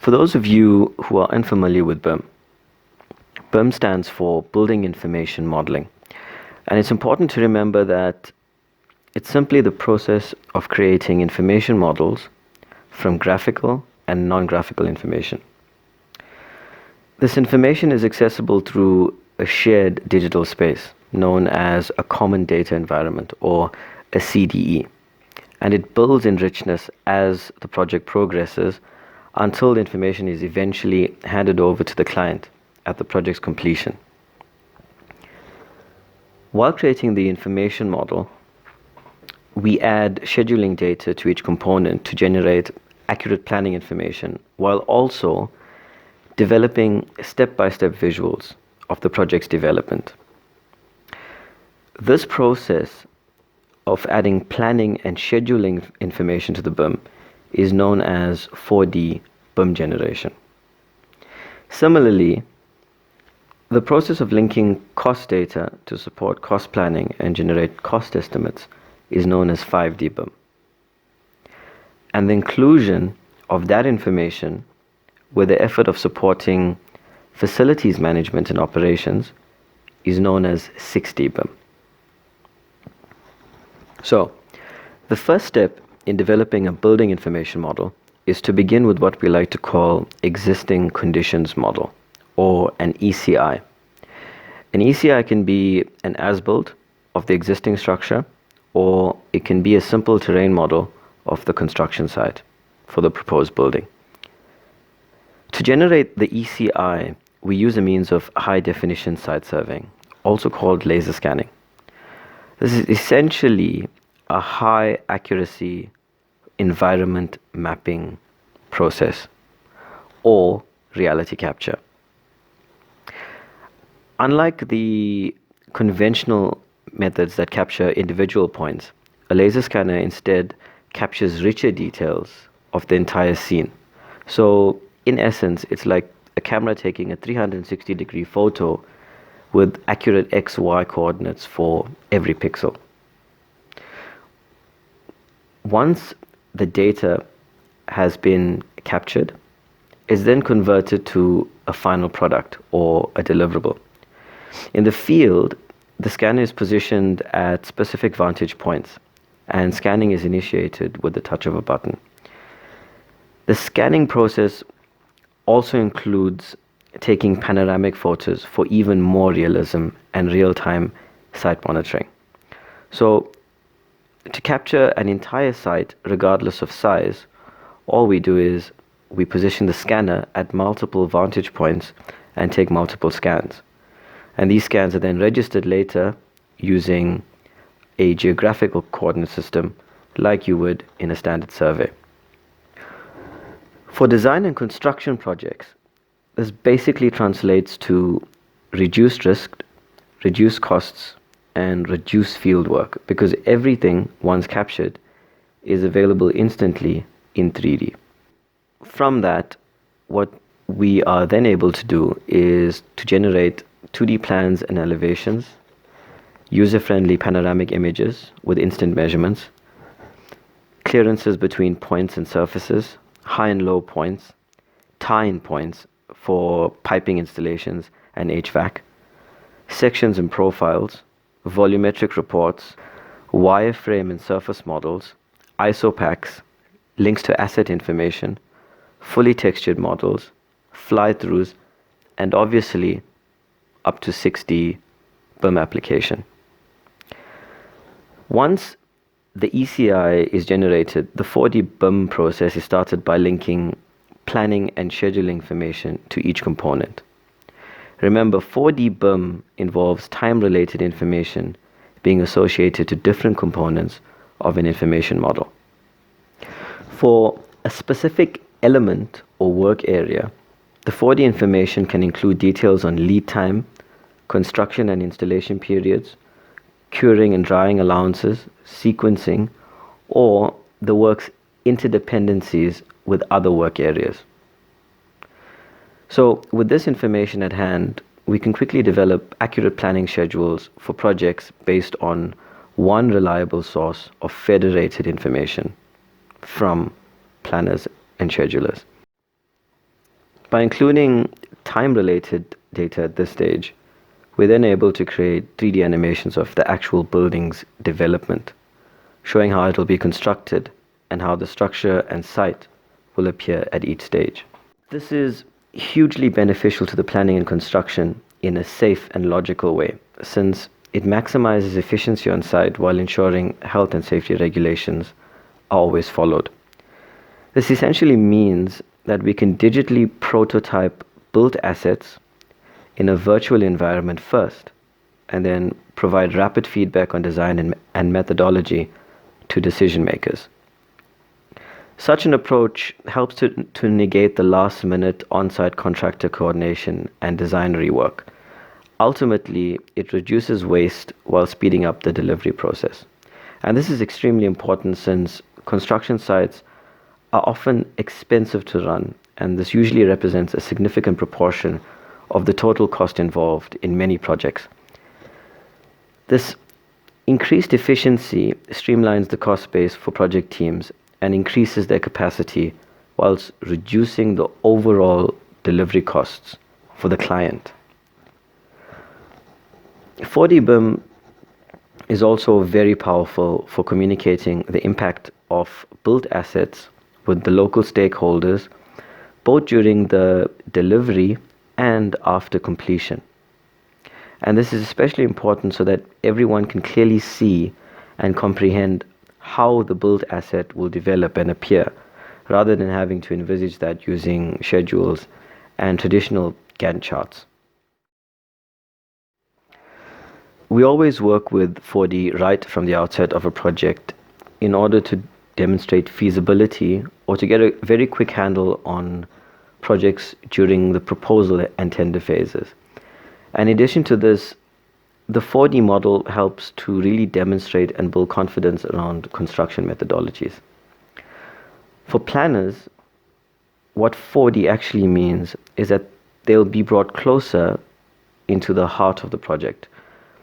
For those of you who are unfamiliar with BIM, BIM stands for Building Information Modeling. And it's important to remember that it's simply the process of creating information models from graphical and non-graphical information. This information is accessible through a shared digital space known as a common data environment, or a CDE. And it builds in richness as the project progresses until the information is eventually handed over to the client at the project's completion. While creating the information model, we add scheduling data to each component to generate accurate planning information, while also developing step-by-step visuals of the project's development. This process of adding planning and scheduling information to the BIM is known as 4D BIM generation. Similarly, the process of linking cost data to support cost planning and generate cost estimates is known as 5D BIM. And the inclusion of that information with the effort of supporting facilities management and operations is known as 6D BIM. So, the first step in developing a building information model is to begin with what we like to call existing conditions model, or an ECI. An ECI can be an as-built of the existing structure, or it can be a simple terrain model of the construction site for the proposed building. To generate the ECI, we use a means of high-definition site surveying, also called laser scanning. This is essentially a high-accuracy environment mapping process, or reality capture. Unlike the conventional methods that capture individual points, a laser scanner instead captures richer details of the entire scene. So, in essence, it's like a camera taking a 360-degree photo with accurate X-Y coordinates for every pixel. Once the data has been captured, it's then converted to a final product or a deliverable. In the field, the scanner is positioned at specific vantage points, and scanning is initiated with the touch of a button. The scanning process also includes taking panoramic photos for even more realism and real-time site monitoring. So, to capture an entire site, regardless of size, all we do is we position the scanner at multiple vantage points and take multiple scans. And these scans are then registered later using a geographical coordinate system like you would in a standard survey. For design and construction projects, this basically translates to reduced risk, reduced costs, and reduced field work, because everything once captured is available instantly in 3D. From that, what we are then able to do is to generate 2D plans and elevations, user-friendly panoramic images with instant measurements, clearances between points and surfaces, high and low points, tie-in points for piping installations and HVAC, sections and profiles, volumetric reports, wireframe and surface models, ISO packs, links to asset information, fully textured models, fly-throughs, and obviously up to 6D BIM application. Once the ECI is generated, the 4D BIM process is started by linking planning and scheduling information to each component. Remember, 4D BIM involves time-related information being associated to different components of an information model. For a specific element or work area, the 4D information can include details on lead time, construction and installation periods, curing and drying allowances, sequencing, or the work's interdependencies with other work areas. So, with this information at hand, we can quickly develop accurate planning schedules for projects based on one reliable source of federated information from planners and schedulers. By including time-related data at this stage, we're then able to create 3D animations of the actual building's development, showing how it will be constructed and how the structure and site will appear at each stage. This is hugely beneficial to the planning and construction in a safe and logical way, since it maximizes efficiency on site while ensuring health and safety regulations are always followed. This essentially means that we can digitally prototype built assets in a virtual environment first, and then provide rapid feedback on design and methodology to decision makers. Such an approach helps to negate the last-minute on-site contractor coordination and design rework. Ultimately, it reduces waste while speeding up the delivery process. And this is extremely important since construction sites are often expensive to run, and this usually represents a significant proportion of the total cost involved in many projects. This increased efficiency streamlines the cost base for project teams and increases their capacity whilst reducing the overall delivery costs for the client. 4D BIM is also very powerful for communicating the impact of built assets with the local stakeholders, both during the delivery and after completion. And this is especially important so that everyone can clearly see and comprehend how the built asset will develop and appear, rather than having to envisage that using schedules and traditional Gantt charts. We always work with 4D right from the outset of a project in order to demonstrate feasibility or to get a very quick handle on projects during the proposal and tender phases. And in addition to this, the 4D model helps to really demonstrate and build confidence around construction methodologies. For planners, what 4D actually means is that they'll be brought closer into the heart of the project,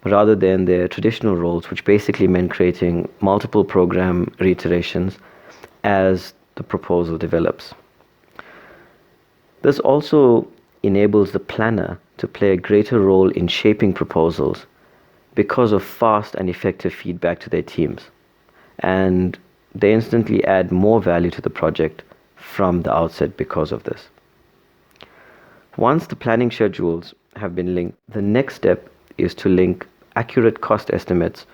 rather than their traditional roles, which basically meant creating multiple program reiterations as the proposal develops. This also enables the planner to play a greater role in shaping proposals because of fast and effective feedback to their teams. And they instantly add more value to the project from the outset because of this. Once the planning schedules have been linked, the next step is to link accurate cost estimates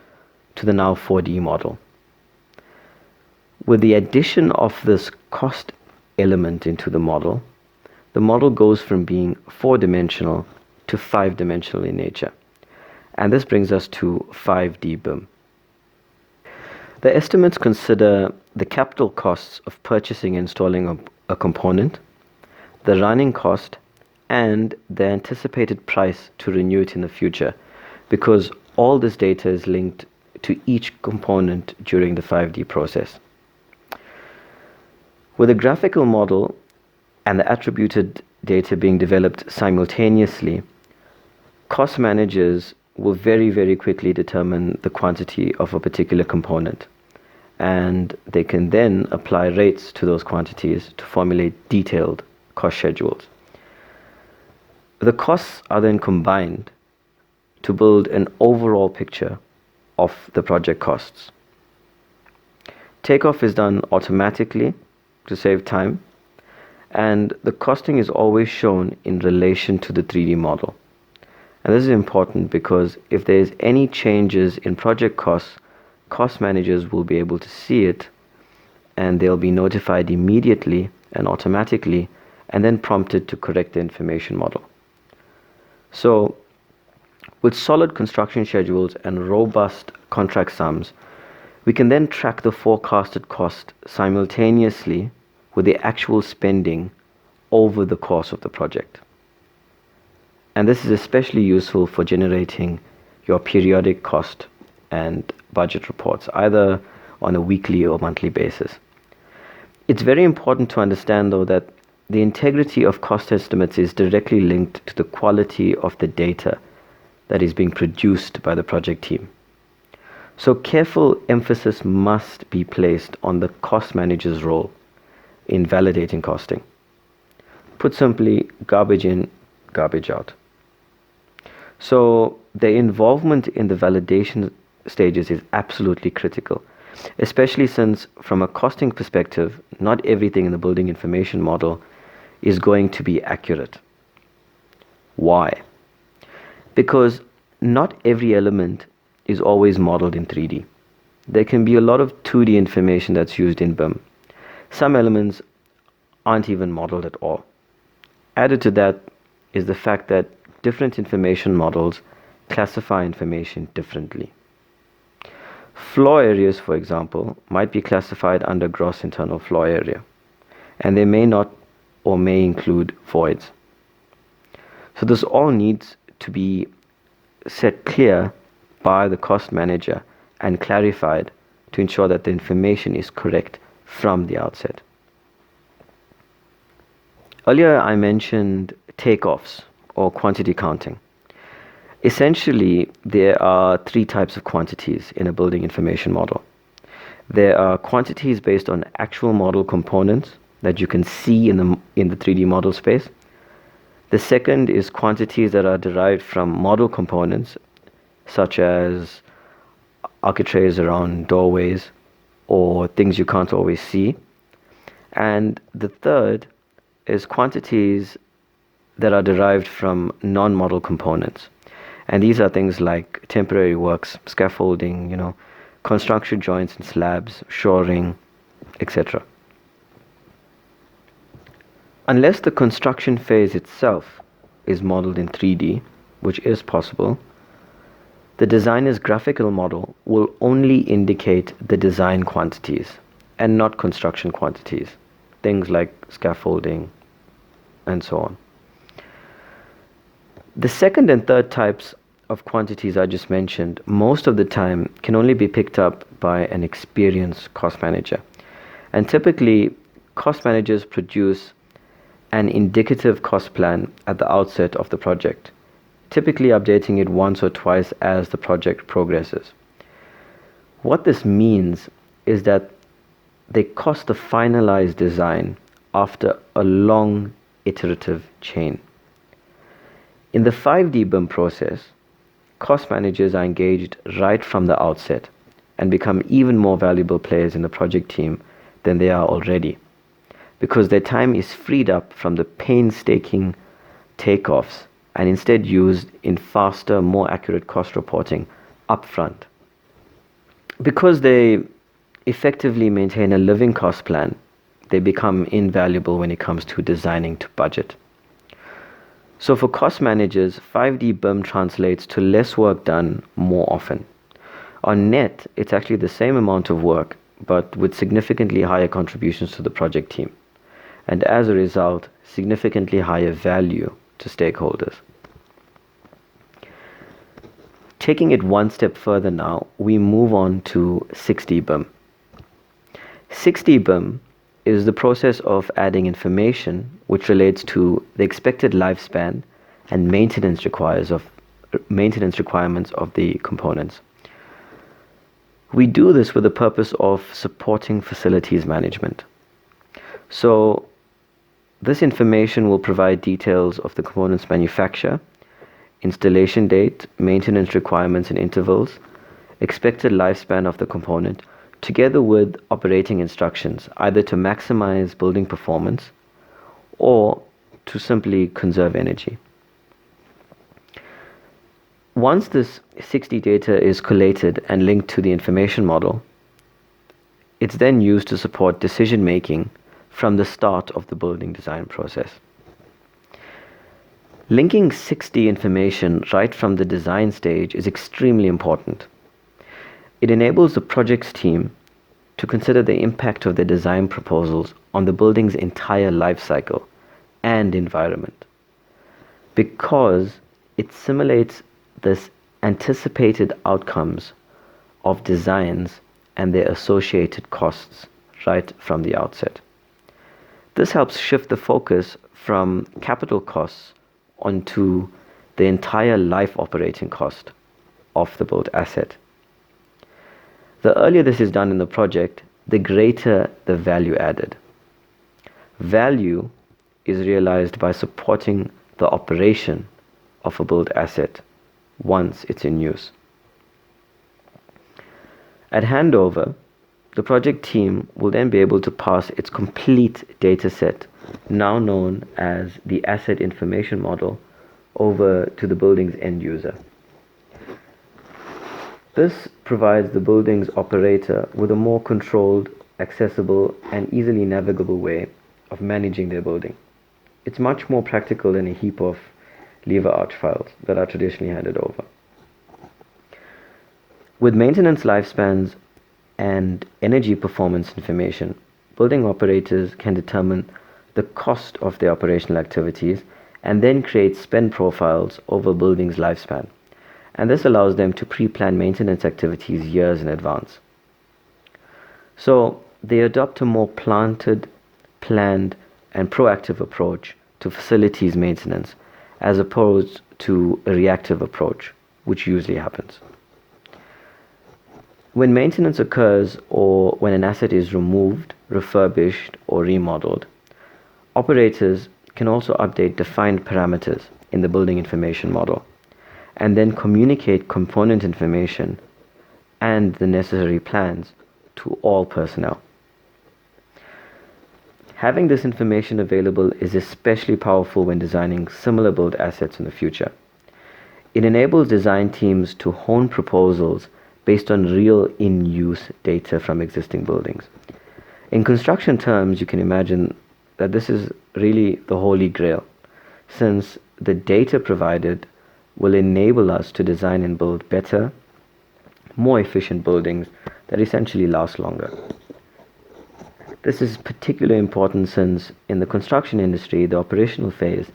to the now 4D model. With the addition of this cost element into the model goes from being 4-dimensional to 5-dimensional in nature. And this brings us to 5D BIM. The estimates consider the capital costs of purchasing and installing a component, the running cost, and the anticipated price to renew it in the future, because all this data is linked to each component during the 5D process. With a graphical model and the attributed data being developed simultaneously, cost managers will very, very quickly determine the quantity of a particular component, and they can then apply rates to those quantities to formulate detailed cost schedules. The costs are then combined to build an overall picture of the project costs. Takeoff is done automatically to save time, and the costing is always shown in relation to the 3D model. And this is important because if there's any changes in project costs, cost managers will be able to see it, and they'll be notified immediately and automatically, and then prompted to correct the information model. So, with solid construction schedules and robust contract sums, we can then track the forecasted cost simultaneously with the actual spending over the course of the project. And this is especially useful for generating your periodic cost and budget reports, either on a weekly or monthly basis. It's very important to understand, though, that the integrity of cost estimates is directly linked to the quality of the data that is being produced by the project team. So careful emphasis must be placed on the cost manager's role in validating costing. Put simply, garbage in, garbage out. So their involvement in the validation stages is absolutely critical, especially since from a costing perspective, not everything in the building information model is going to be accurate. Why? Because not every element is always modeled in 3D. There can be a lot of 2D information that's used in BIM. Some elements aren't even modeled at all. Added to that is the fact that different information models classify information differently. Floor areas, for example, might be classified under gross internal floor area, and they may not or may include voids. So this all needs to be set clear by the cost manager and clarified to ensure that the information is correct from the outset. Earlier I mentioned takeoffs or quantity counting. Essentially, there are three types of quantities in a building information model. There are quantities based on actual model components that you can see in the 3D model space. The second is quantities that are derived from model components, such as architraves around doorways or things you can't always see. And the third is quantities that are derived from non-model components. And these are things like temporary works, scaffolding, construction joints and slabs, shoring, etc. Unless the construction phase itself is modeled in 3D, which is possible, the designer's graphical model will only indicate the design quantities and not construction quantities, things like scaffolding and so on. The second and third types of quantities I just mentioned, most of the time can only be picked up by an experienced cost manager. And typically, cost managers produce an indicative cost plan at the outset of the project, typically updating it once or twice as the project progresses. What this means is that they cost the finalized design after a long iterative chain. In the 5D BIM process, cost managers are engaged right from the outset and become even more valuable players in the project team than they are already, because their time is freed up from the painstaking takeoffs and instead used in faster, more accurate cost reporting upfront. Because they effectively maintain a living cost plan, they become invaluable when it comes to designing to budget. So for cost managers, 5D BIM translates to less work done more often. On net, it's actually the same amount of work, but with significantly higher contributions to the project team, and as a result, significantly higher value to stakeholders. Taking it one step further now, we move on to 6D BIM. 6D BIM is the process of adding information which relates to the expected lifespan and maintenance requirements of the components. We do this with the purpose of supporting facilities management. So this information will provide details of the component's manufacture, installation date, maintenance requirements and intervals, expected lifespan of the component, together with operating instructions, either to maximize building performance or to simply conserve energy. Once this 6D data is collated and linked to the information model, it's then used to support decision making from the start of the building design process. Linking 6D information right from the design stage is extremely important. It enables the projects team to consider the impact of their design proposals on the building's entire life cycle and environment, because it simulates the anticipated outcomes of designs and their associated costs right from the outset. This helps shift the focus from capital costs onto the entire life operating cost of the built asset. The earlier this is done in the project, the greater the value added. Value is realized by supporting the operation of a built asset once it's in use. At handover, the project team will then be able to pass its complete data set, now known as the asset information model, over to the building's end user. This provides the building's operator with a more controlled, accessible, and easily navigable way of managing their building. It's much more practical than a heap of lever arch files that are traditionally handed over. With maintenance lifespans and energy performance information, building operators can determine the cost of their operational activities and then create spend profiles over a building's lifespan. And this allows them to pre-plan maintenance activities years in advance. So they adopt a more planned, and proactive approach to facilities maintenance as opposed to a reactive approach, which usually happens. When maintenance occurs or when an asset is removed, refurbished, or remodeled, operators can also update defined parameters in the building information model and then communicate component information and the necessary plans to all personnel. Having this information available is especially powerful when designing similar build assets in the future. It enables design teams to hone proposals based on real in-use data from existing buildings. In construction terms, you can imagine that this is really the holy grail, since the data provided will enable us to design and build better, more efficient buildings that essentially last longer. This is particularly important since in the construction industry, the operational phase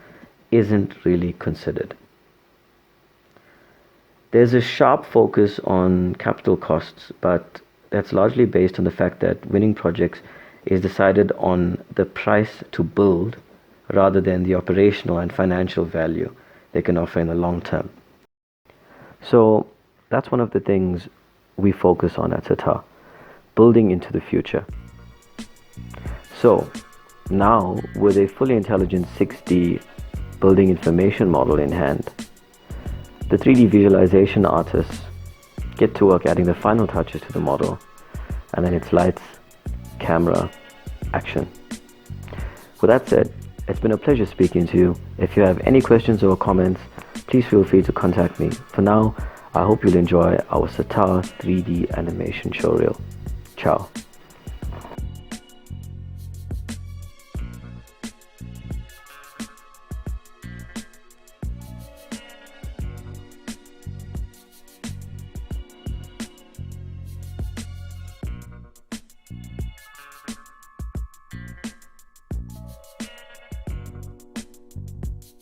isn't really considered. There's a sharp focus on capital costs, but that's largely based on the fact that winning projects is decided on the price to build rather than the operational and financial value they can offer in the long term. So that's one of the things we focus on at Satar, building into the future. So now, with a fully intelligent 6D building information model in hand, the 3D visualization artists get to work adding the final touches to the model, and then it's lights, camera, action. With that said, it's been a pleasure speaking to you. If you have any questions or comments, please feel free to contact me. For now, I hope you'll enjoy our Satar 3D animation showreel. Ciao.